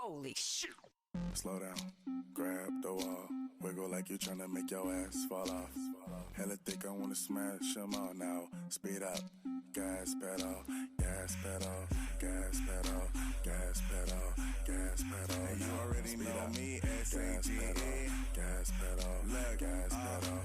Holy shit. Slow down, grab the wall, wiggle like you tryna make your ass fall off. Hella thick, I wanna smash them all now. Speed up, gas pedal, gas pedal, gas pedal, gas pedal, gas pedal. And you already know me, S-A-G-E. Gas pedal, gas pedal.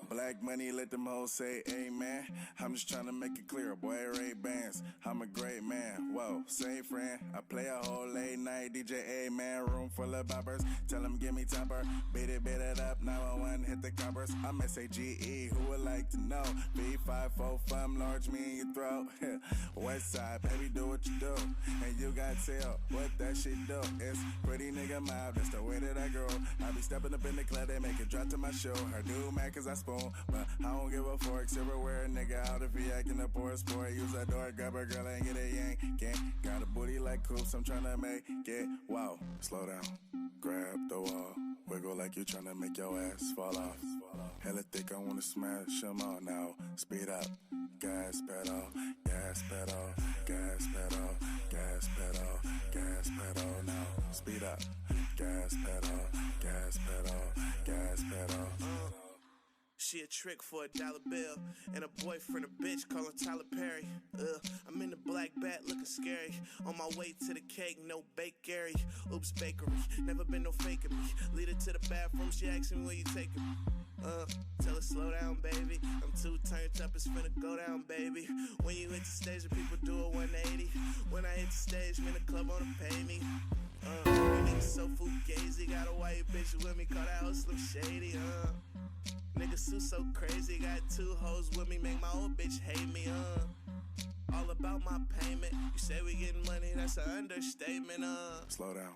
Black money, let them hoes say amen. I'm just tryna make it clear, boy, Ray-Bans. I'm a great man, whoa, say friend. I play a whole late night DJ, man. Room full of boppers, tell them give me topper. Beat it up, 911, hit the coppers. I'm S-A-G-E, who would like to know? B545, large me in your throat. West side, baby, do what you do. And you got tell what that shit do. It's pretty nigga mild, that's the way that I grow. I be stepping up in the club, they make it drop to my show. Her do mad cause I spoon. But I don't give a fork, silverware, nigga out if he acting a poor sport. Use that door, grab a girl and get a yank. Got a booty like coops, I'm tryna make it. Wow, slow down, grab the wall, wiggle like you tryna make your ass fall off. Hella thick, I wanna smash them all now. Speed up, gas pedal, gas pedal, gas pedal, gas pedal, gas pedal now. Speed up, gas pedal, gas pedal, gas pedal. She a trick for $1 bill, and a boyfriend a bitch callin' Tyler Perry. I'm in the black bat looking scary. On my way to the cake, no bakery. Oops, bakery, never been no faking me. Lead her to the bathroom, she asking me where you taking me. Tell her slow down, baby. I'm too turned up, it's finna go down, baby. When you hit the stage, the people do a 180. When I hit the stage, man, the club wanna pay me. You niggas so fugazi, got a white bitch with me, call that hoe Slim Shady, Nigga Sue so crazy, got 2 hoes with me, make my old bitch hate me, All about my payment. You say we getting money, that's an understatement, Slow down,